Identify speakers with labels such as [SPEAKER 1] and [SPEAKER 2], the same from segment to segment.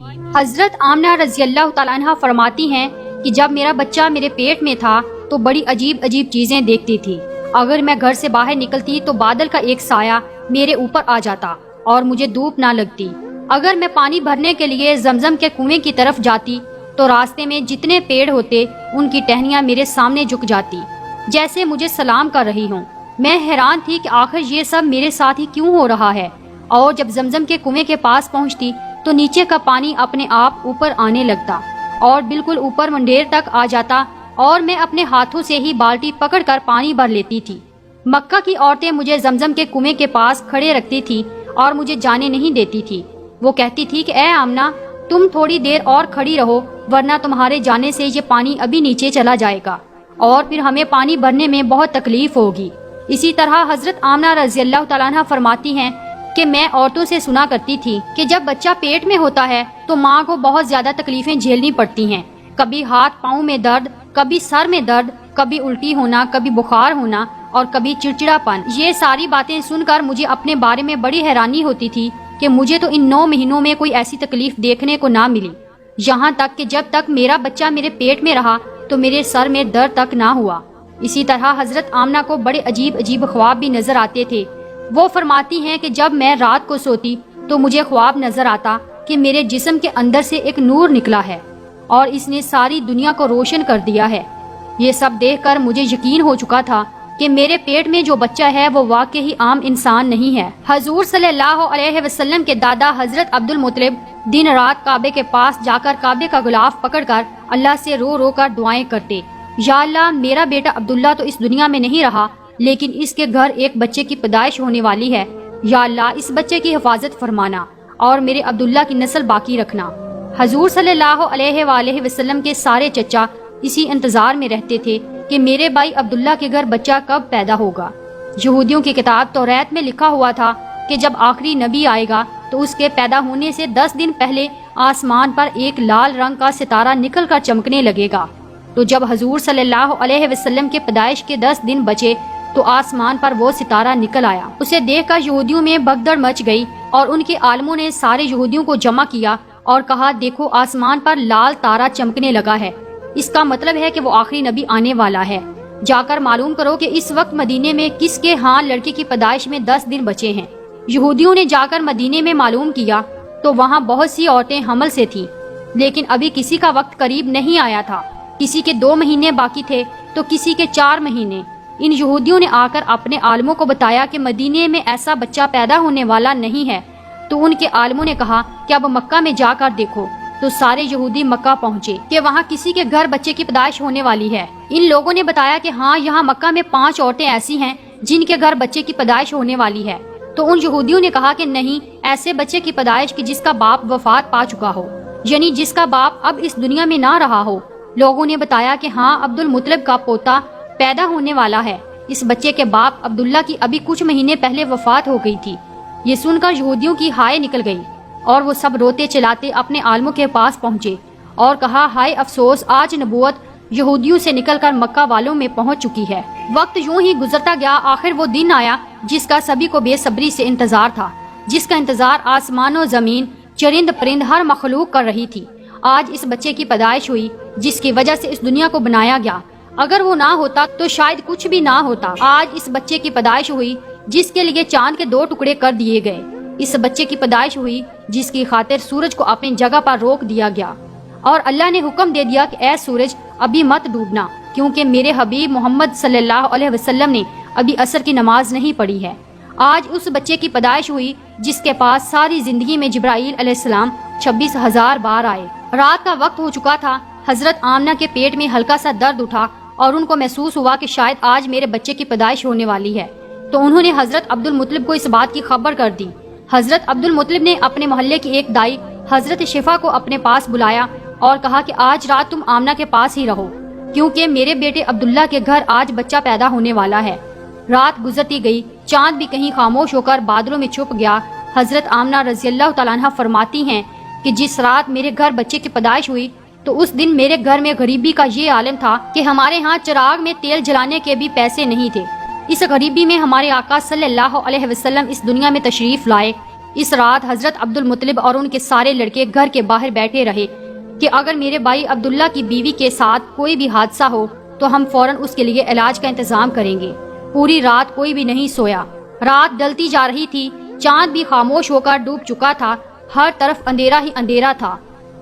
[SPEAKER 1] حضرت آمنہ رضی اللہ تعالیٰ عنہ فرماتی ہیں کہ جب میرا بچہ میرے پیٹ میں تھا تو بڑی عجیب عجیب چیزیں دیکھتی تھی۔ اگر میں گھر سے باہر نکلتی تو بادل کا ایک سایہ میرے اوپر آ جاتا اور مجھے دھوپ نہ لگتی۔ اگر میں پانی بھرنے کے لیے زمزم کے کنویں کی طرف جاتی تو راستے میں جتنے پیڑ ہوتے ان کی ٹہنیاں میرے سامنے جھک جاتی جیسے مجھے سلام کر رہی ہوں۔ میں حیران تھی کہ آخر یہ سب میرے ساتھ ہی کیوں ہو رہا ہے، اور جب زمزم کے کنویں کے پاس پہنچتی تو نیچے کا پانی اپنے آپ اوپر آنے لگتا اور بالکل اوپر منڈیر تک آ جاتا اور میں اپنے ہاتھوں سے ہی بالٹی پکڑ کر پانی بھر لیتی تھی۔ مکہ کی عورتیں مجھے زمزم کے کنویں کے پاس کھڑے رکھتی تھی اور مجھے جانے نہیں دیتی تھی۔ وہ کہتی تھی کہ اے آمنہ، تم تھوڑی دیر اور کھڑی رہو ورنہ تمہارے جانے سے یہ پانی ابھی نیچے چلا جائے گا اور پھر ہمیں پانی بھرنے میں بہت تکلیف ہوگی۔ اسی طرح حضرت آمنہ رضی اللہ تعالیٰ عنہ فرماتی ہیں کہ میں عورتوں سے سنا کرتی تھی کہ جب بچہ پیٹ میں ہوتا ہے تو ماں کو بہت زیادہ تکلیفیں جھیلنی پڑتی ہیں، کبھی ہاتھ پاؤں میں درد، کبھی سر میں درد، کبھی الٹی ہونا، کبھی بخار ہونا اور کبھی چڑچڑا پن۔ یہ ساری باتیں سن کر مجھے اپنے بارے میں بڑی حیرانی ہوتی تھی کہ مجھے تو ان 9 مہینوں میں کوئی ایسی تکلیف دیکھنے کو نہ ملی، یہاں تک کہ جب تک میرا بچہ میرے پیٹ میں رہا تو میرے سر میں درد تک نہ ہوا۔ اسی طرح حضرت آمنہ کو بڑے عجیب عجیب خواب بھی نظر آتے تھے۔ وہ فرماتی ہیں کہ جب میں رات کو سوتی تو مجھے خواب نظر آتا کہ میرے جسم کے اندر سے ایک نور نکلا ہے اور اس نے ساری دنیا کو روشن کر دیا ہے۔ یہ سب دیکھ کر مجھے یقین ہو چکا تھا کہ میرے پیٹ میں جو بچہ ہے وہ واقعی عام انسان نہیں ہے۔ حضور صلی اللہ علیہ وسلم کے دادا حضرت عبد المطلب دن رات کعبے کے پاس جا کر کعبے کا غلاف پکڑ کر اللہ سے رو رو کر دعائیں کرتے، یا اللہ میرا بیٹا عبداللہ تو اس دنیا میں نہیں رہا لیکن اس کے گھر ایک بچے کی پیدائش ہونے والی ہے، یا اللہ اس بچے کی حفاظت فرمانا اور میرے عبداللہ کی نسل باقی رکھنا۔ حضور صلی اللہ علیہ وآلہ وسلم کے سارے چچا اسی انتظار میں رہتے تھے کہ میرے بھائی عبداللہ کے گھر بچہ کب پیدا ہوگا۔ یہودیوں کی کتاب توریت میں لکھا ہوا تھا کہ جب آخری نبی آئے گا تو اس کے پیدا ہونے سے 10 دن پہلے آسمان پر ایک لال رنگ کا ستارہ نکل کر چمکنے لگے گا۔ تو جب حضور صلی اللہ علیہ وسلم کے پیدائش کے 10 دن بچے تو آسمان پر وہ ستارہ نکل آیا۔ اسے دیکھ کر یہودیوں میں بھگدڑ مچ گئی اور ان کے عالموں نے سارے یہودیوں کو جمع کیا اور کہا دیکھو آسمان پر لال تارا چمکنے لگا ہے، اس کا مطلب ہے کہ وہ آخری نبی آنے والا ہے۔ جا کر معلوم کرو کہ اس وقت مدینے میں کس کے ہاں لڑکی کی پیدائش میں 10 دن بچے ہیں۔ یہودیوں نے جا کر مدینے میں معلوم کیا تو وہاں بہت سی عورتیں حمل سے تھیں، لیکن ابھی کسی کا وقت قریب نہیں آیا تھا، کسی کے 2 مہینے باقی تھے تو کسی کے 4 مہینے۔ ان یہودیوں نے آ کر اپنے عالموں کو بتایا کہ مدینے میں ایسا بچہ پیدا ہونے والا نہیں ہے، تو ان کے عالموں نے کہا کہ اب مکہ میں جا کر دیکھو۔ تو سارے یہودی مکہ پہنچے کہ وہاں کسی کے گھر بچے کی پیدائش ہونے والی ہے۔ ان لوگوں نے بتایا کہ ہاں یہاں مکہ میں 5 عورتیں ایسی ہیں جن کے گھر بچے کی پیدائش ہونے والی ہے۔ تو ان یہودیوں نے کہا کہ نہیں، ایسے بچے کی پیدائش کی جس کا باپ وفات پا چکا ہو، یعنی جس کا باپ اب اس دنیا میں نہ رہا ہو۔ لوگوں نے بتایا کہ ہاں عبد المطلب کا پوتا پیدا ہونے والا ہے، اس بچے کے باپ عبداللہ کی ابھی کچھ مہینے پہلے وفات ہو گئی تھی۔ یہ سن کر یہودیوں کی ہائے نکل گئی اور وہ سب روتے چلاتے اپنے عالموں کے پاس پہنچے اور کہا ہائے افسوس، آج نبوت یہودیوں سے نکل کر مکہ والوں میں پہنچ چکی ہے۔ وقت یوں ہی گزرتا گیا، آخر وہ دن آیا جس کا سبھی کو بے صبری سے انتظار تھا، جس کا انتظار آسمان و زمین، چرند پرند ہر مخلوق کر رہی تھی۔ آج اس بچے کی پیدائش ہوئی جس کی وجہ سے اس دنیا کو بنایا گیا، اگر وہ نہ ہوتا تو شاید کچھ بھی نہ ہوتا۔ آج اس بچے کی پیدائش ہوئی جس کے لیے چاند کے 2 ٹکڑے کر دیے گئے، اس بچے کی پیدائش ہوئی جس کی خاطر سورج کو اپنی جگہ پر روک دیا گیا اور اللہ نے حکم دے دیا کہ اے سورج ابھی مت ڈوبنا، کیونکہ میرے حبیب محمد صلی اللہ علیہ وسلم نے ابھی عصر کی نماز نہیں پڑھی ہے۔ آج اس بچے کی پیدائش ہوئی جس کے پاس ساری زندگی میں جبرائیل علیہ السلام 26,000 بار آئے۔ رات کا وقت ہو چکا تھا، حضرت آمنہ کے پیٹ میں ہلکا سا درد اٹھا اور ان کو محسوس ہوا کہ شاید آج میرے بچے کی پیدائش ہونے والی ہے، تو انہوں نے حضرت عبد المطلب کو اس بات کی خبر کر دی۔ حضرت عبد المطلب نے اپنے محلے کی ایک دائی حضرت شفا کو اپنے پاس بلایا اور کہا کہ آج رات تم آمنہ کے پاس ہی رہو، کیونکہ میرے بیٹے عبداللہ کے گھر آج بچہ پیدا ہونے والا ہے۔ رات گزرتی گئی، چاند بھی کہیں خاموش ہو کر بادلوں میں چھپ گیا۔ حضرت آمنہ رضی اللہ تعالیٰ عنہ فرماتی ہیں کہ جس رات میرے گھر بچے کی پیدائش ہوئی تو اس دن میرے گھر میں غریبی کا یہ عالم تھا کہ ہمارے ہاں چراغ میں تیل جلانے کے بھی پیسے نہیں تھے۔ اس غریبی میں ہمارے آقا صلی اللہ علیہ وسلم اس دنیا میں تشریف لائے اس رات حضرت عبد المطلب اور ان کے سارے لڑکے گھر کے باہر بیٹھے رہے کہ اگر میرے بھائی عبداللہ کی بیوی کے ساتھ کوئی بھی حادثہ ہو تو ہم فوراً اس کے لیے علاج کا انتظام کریں گے۔ پوری رات کوئی بھی نہیں سویا۔ رات ڈلتی جا رہی تھی، چاند بھی خاموش ہو کر ڈوب چکا تھا، ہر طرف اندھیرا ہی اندھیرا تھا،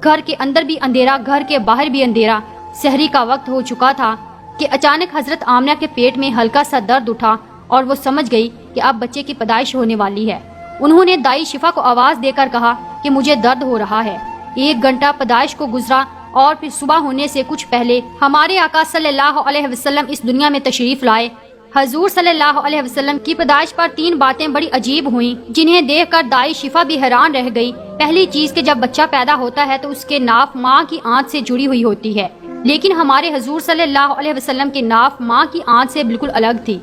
[SPEAKER 1] گھر کے اندر بھی اندھیرا، گھر کے باہر بھی اندھیرا۔ سحری کا وقت ہو چکا تھا کہ اچانک حضرت آمنہ کے پیٹ میں ہلکا سا درد اٹھا اور وہ سمجھ گئی کہ اب بچے کی پیدائش ہونے والی ہے۔ انہوں نے دائی شفا کو آواز دے کر کہا کہ مجھے درد ہو رہا ہے۔ 1 گھنٹہ پیدائش کو گزرا اور پھر صبح ہونے سے کچھ پہلے ہمارے آقا صلی اللہ علیہ وسلم اس دنیا میں تشریف لائے۔ حضور صلی اللہ علیہ وسلم کی پیدائش پر 3 باتیں بڑی عجیب ہوئیں جنہیں دیکھ کر دائی شفا بھی حیران رہ گئی۔ پہلی چیز کہ جب بچہ پیدا ہوتا ہے تو اس کے ناف ماں کی آنت سے جڑی ہوئی ہوتی ہے، لیکن ہمارے حضور صلی اللہ علیہ وسلم کی ناف ماں کی آنت سے بالکل الگ تھی۔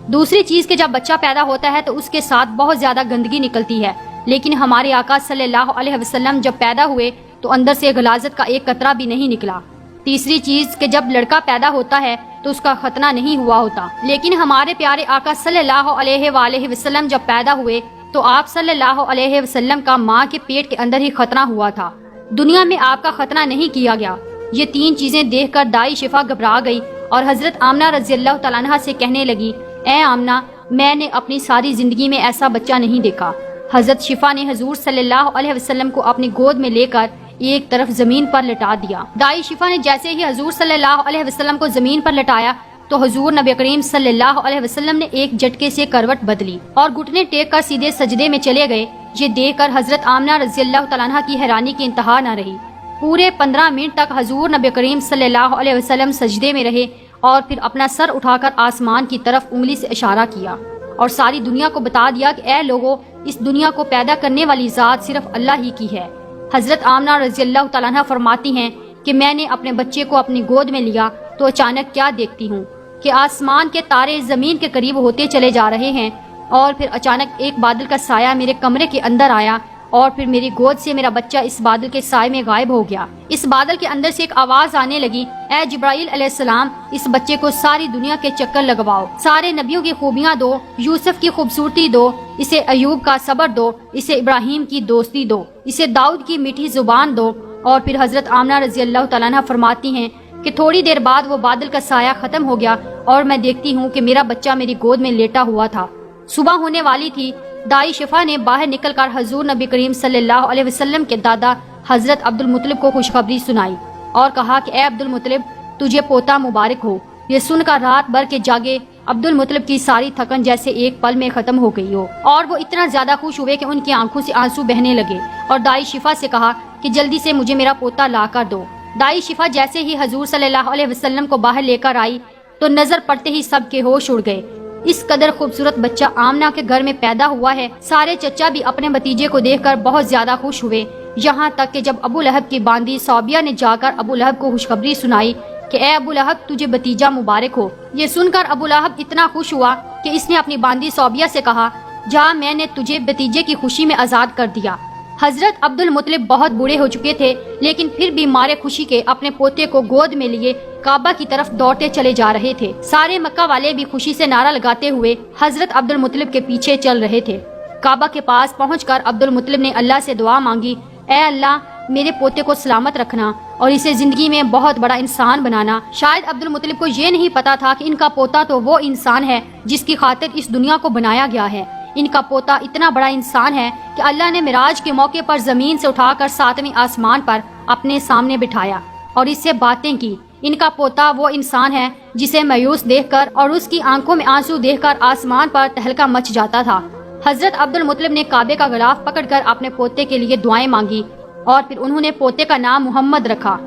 [SPEAKER 1] دوسری چیز کہ جب بچہ پیدا ہوتا ہے تو اس کے ساتھ بہت زیادہ گندگی نکلتی ہے، لیکن ہمارے آقا صلی اللہ علیہ وسلم جب پیدا ہوئے تو اندر سے غلاظت کا ایک قطرہ بھی نہیں نکلا۔ تیسری چیز کہ جب لڑکا پیدا ہوتا ہے تو اس کا ختنہ نہیں ہوا ہوتا، لیکن ہمارے پیارے آقا صلی اللہ علیہ وآلہ وسلم جب پیدا ہوئے تو آپ صلی اللہ علیہ وسلم کا ماں کے پیٹ کے اندر ہی ختنہ ہوا تھا، دنیا میں آپ کا ختنہ نہیں کیا گیا۔ یہ 3 چیزیں دیکھ کر دائی شفا گھبرا گئی اور حضرت آمنہ رضی اللہ تعالیٰ عنہ سے کہنے لگی، اے آمنہ، میں نے اپنی ساری زندگی میں ایسا بچہ نہیں دیکھا۔ حضرت شفا نے حضور صلی اللہ علیہ وسلم کو اپنی گود میں لے کر ایک طرف زمین پر لٹا دیا۔ دائی شفا نے جیسے ہی حضور صلی اللہ علیہ وسلم کو زمین پر لٹایا تو حضور نبی کریم صلی اللہ علیہ وسلم نے ایک جھٹکے سے کروٹ بدلی اور گھٹنے ٹیک کر سیدھے سجدے میں چلے گئے۔ یہ دیکھ کر حضرت آمنہ رضی اللہ تعالیٰ عنہ کی حیرانی کی انتہا نہ رہی۔ پورے 15 منٹ تک حضور نبی کریم صلی اللہ علیہ وسلم سجدے میں رہے اور پھر اپنا سر اٹھا کر آسمان کی طرف انگلی سے اشارہ کیا اور ساری دنیا کو بتا دیا کہ اے لوگو، اس دنیا کو پیدا کرنے والی ذات صرف اللہ ہی کی ہے۔ حضرت آمنہ رضی اللہ تعالیٰ عنہ فرماتی ہیں کہ میں نے اپنے بچے کو اپنی گود میں لیا تو اچانک کیا دیکھتی ہوں کہ آسمان کے تارے زمین کے قریب ہوتے چلے جا رہے ہیں، اور پھر اچانک ایک بادل کا سایہ میرے کمرے کے اندر آیا اور پھر میری گود سے میرا بچہ اس بادل کے سائے میں غائب ہو گیا۔ اس بادل کے اندر سے ایک آواز آنے لگی، اے جبرائیل علیہ السلام، اس بچے کو ساری دنیا کے چکر لگواؤ، سارے نبیوں کی خوبیاں دو، یوسف کی خوبصورتی دو، اسے ایوب کا صبر دو، اسے ابراہیم کی دوستی دو، اسے داؤد کی میٹھی زبان دو۔ اور پھر حضرت آمنہ رضی اللہ تعالیٰ عنہ فرماتی ہیں کہ تھوڑی دیر بعد وہ بادل کا سایہ ختم ہو گیا اور میں دیکھتی ہوں کہ میرا بچہ میری گود میں لیٹا ہوا تھا۔ صبح ہونے والی تھی۔ دائی شفا نے باہر نکل کر حضور نبی کریم صلی اللہ علیہ وسلم کے دادا حضرت عبد المطلب کو خوشخبری سنائی اور کہا کہ اے عبد المطلب، تجھے پوتا مبارک ہو۔ یہ سن کر رات بھر کے جاگے عبد المطلب کی ساری تھکن جیسے ایک پل میں ختم ہو گئی ہو، اور وہ اتنا زیادہ خوش ہوئے کہ ان کی آنکھوں سے آنسو بہنے لگے، اور دائی شفا سے کہا کہ جلدی سے مجھے میرا پوتا لا کر دو۔ دائی شفا جیسے ہی حضور صلی اللہ علیہ وسلم کو باہر لے کر آئی تو نظر پڑتے ہی سب کے ہوش اڑ گئے۔ اس قدر خوبصورت بچہ آمنہ کے گھر میں پیدا ہوا ہے۔ سارے چچا بھی اپنے بھتیجے کو دیکھ کر بہت زیادہ خوش ہوئے، یہاں تک کہ جب ابو لہب کی باندی صوبیہ نے جا کر ابو لہب کو خوشخبری سنائی کہ اے ابو لہب، تجھے بھتیجا مبارک ہو۔ یہ سن کر ابو لہب اتنا خوش ہوا کہ اس نے اپنی باندی صوبیہ سے کہا، جا، میں نے تجھے بھتیجے کی خوشی میں آزاد کر دیا۔ حضرت عبد المطلب بہت بوڑھے ہو چکے تھے، لیکن پھر بھی مارے خوشی کے اپنے پوتے کو گود میں لیے کعبہ کی طرف دوڑتے چلے جا رہے تھے۔ سارے مکہ والے بھی خوشی سے نعرہ لگاتے ہوئے حضرت عبد المطلب کے پیچھے چل رہے تھے۔ کعبہ کے پاس پہنچ کر عبد المطلب نے اللہ سے دعا مانگی، اے اللہ، میرے پوتے کو سلامت رکھنا اور اسے زندگی میں بہت بڑا انسان بنانا۔ شاید عبد المطلب کو یہ نہیں پتا تھا کہ ان کا پوتا تو وہ انسان ہے جس کی خاطر اس دنیا کو بنایا گیا ہے۔ ان کا پوتا اتنا بڑا انسان ہے کہ اللہ نے معراج کے موقع پر زمین سے اٹھا کر 7ویں آسمان پر اپنے سامنے بٹھایا اور اس سے باتیں کی۔ ان کا پوتا وہ انسان ہے جسے مایوس دیکھ کر اور اس کی آنکھوں میں آنسو دیکھ کر آسمان پر تہلکہ مچ جاتا تھا۔ حضرت عبد المطلب نے کعبے کا غلاف پکڑ کر اپنے پوتے کے لیے دعائیں مانگی اور پھر انہوں نے پوتے کا نام محمد رکھا۔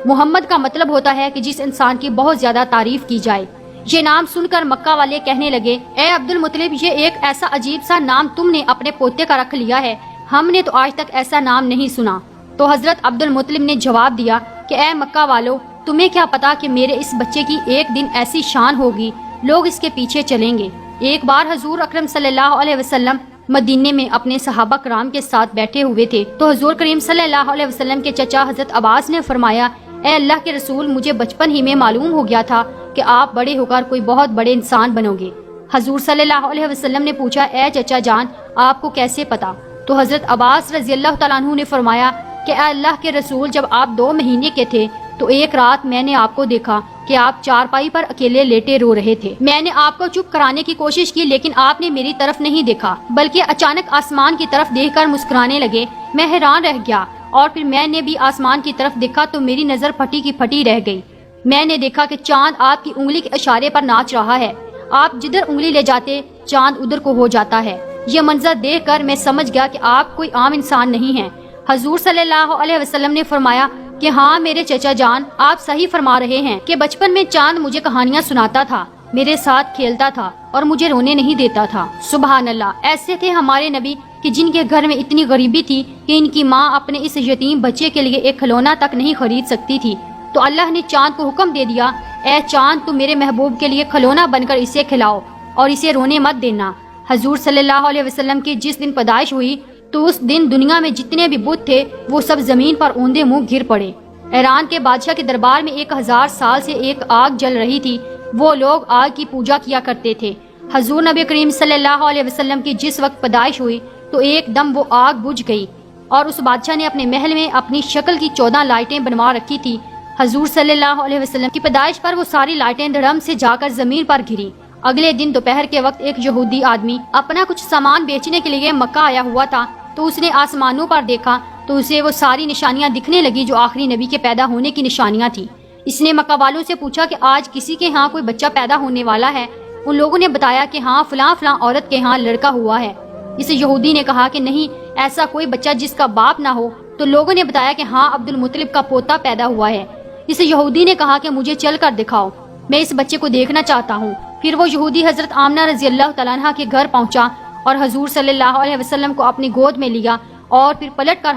[SPEAKER 1] محمد کا مطلب ہوتا ہے کہ جس انسان کی بہت زیادہ تعریف کی جائے۔ یہ نام سن کر مکہ والے کہنے لگے، اے عبد المطلب، یہ ایک ایسا عجیب سا نام تم نے اپنے پوتے کا رکھ لیا ہے، ہم نے تو آج تک ایسا نام نہیں سنا۔ تو حضرت عبد المطلب نے جواب دیا کہ اے مکہ والو، تمہیں کیا پتا کہ میرے اس بچے کی ایک دن ایسی شان ہوگی، لوگ اس کے پیچھے چلیں گے۔ ایک بار حضور اکرم صلی اللہ علیہ وسلم مدینے میں اپنے صحابہ کرام کے ساتھ بیٹھے ہوئے تھے تو حضور کریم صلی اللہ علیہ وسلم کے چچا حضرت عباس نے فرمایا، اے اللہ کے رسول، مجھے بچپن ہی میں معلوم ہو گیا تھا کہ آپ بڑے ہو کر کوئی بہت بڑے انسان بنو گے۔ حضور صلی اللہ علیہ وسلم نے پوچھا، اے چچا جان، آپ کو کیسے پتا؟ تو حضرت عباس رضی اللہ تعالیٰ عنہ نے فرمایا کہ اے اللہ کے رسول، جب آپ 2 مہینے کے تھے تو ایک رات میں نے آپ کو دیکھا کہ آپ چارپائی پر اکیلے لیٹے رو رہے تھے۔ میں نے آپ کو چپ کرانے کی کوشش کی لیکن آپ نے میری طرف نہیں دیکھا بلکہ اچانک آسمان کی طرف دیکھ کر مسکرانے لگے۔ میں حیران رہ گیا اور پھر میں نے بھی آسمان کی طرف دیکھا تو میری نظر پھٹی کی پھٹی رہ گئی۔ میں نے دیکھا کہ چاند آپ کی انگلی کے اشارے پر ناچ رہا ہے، آپ جدھر انگلی لے جاتے چاند ادھر کو ہو جاتا ہے۔ یہ منظر دیکھ کر میں سمجھ گیا کہ آپ کوئی عام انسان نہیں ہیں۔ حضور صلی اللہ علیہ وسلم نے فرمایا کہ ہاں میرے چچا جان، آپ صحیح فرما رہے ہیں کہ بچپن میں چاند مجھے کہانیاں سناتا تھا، میرے ساتھ کھیلتا تھا اور مجھے رونے نہیں دیتا تھا۔ سبحان اللہ، ایسے تھے ہمارے نبی کہ جن کے گھر میں اتنی غریبی تھی کہ ان کی ماں اپنے اس یتیم بچے کے لیے ایک کھلونا تک نہیں خرید سکتی تھی، تو اللہ نے چاند کو حکم دے دیا، اے چاند تم میرے محبوب کے لیے کھلونا بن کر اسے کھلاؤ اور اسے رونے مت دینا۔ حضور صلی اللہ علیہ وسلم کی جس دن پیدائش ہوئی تو اس دن دنیا میں جتنے بھی بت تھے وہ سب زمین پر اوندے منہ گر پڑے۔ ایران کے بادشاہ کے دربار میں 1000 سال سے ایک آگ جل رہی تھی، وہ لوگ آگ کی پوجا کیا کرتے تھے۔ حضور نبی کریم صلی اللہ علیہ وسلم کی جس وقت پیدائش ہوئی تو ایک دم وہ آگ بجھ گئی اور اس بادشاہ نے اپنے محل میں اپنی شکل کی 14 لائٹیں بنوا رکھی تھی۔ حضور صلی اللہ علیہ وسلم کی پیدائش پر وہ ساری لائٹیں دھڑم سے جا کر زمین پر گری۔ اگلے دن دوپہر کے وقت ایک یہودی آدمی اپنا کچھ سامان بیچنے کے لیے مکہ آیا ہوا تھا، تو اس نے آسمانوں پر دیکھا تو اسے وہ ساری نشانیاں دکھنے لگی جو آخری نبی کے پیدا ہونے کی نشانیاں تھیں۔ اس نے مکہ والوں سے پوچھا کہ آج کسی کے ہاں کوئی بچہ پیدا ہونے والا ہے؟ ان لوگوں نے بتایا کہ ہاں فلاں فلاں عورت کے ہاں لڑکا ہوا ہے۔ اس یہودی نے کہا کہ نہیں، ایسا کوئی بچہ جس کا باپ نہ ہو۔ تو لوگوں نے بتایا کہ ہاں عبد المطلب کا پوتا پیدا ہوا ہے۔ اس یہودی نے کہا کہ مجھے چل کر دکھاؤ، میں اس بچے کو دیکھنا چاہتا ہوں۔ پھر وہ یہودی حضرت آمنہ رضی اللہ تعالیٰ عنہ کے گھر پہنچا اور حضور صلی اللہ علیہ وسلم کو اپنی گود میں لیا اور پھر پلٹ کر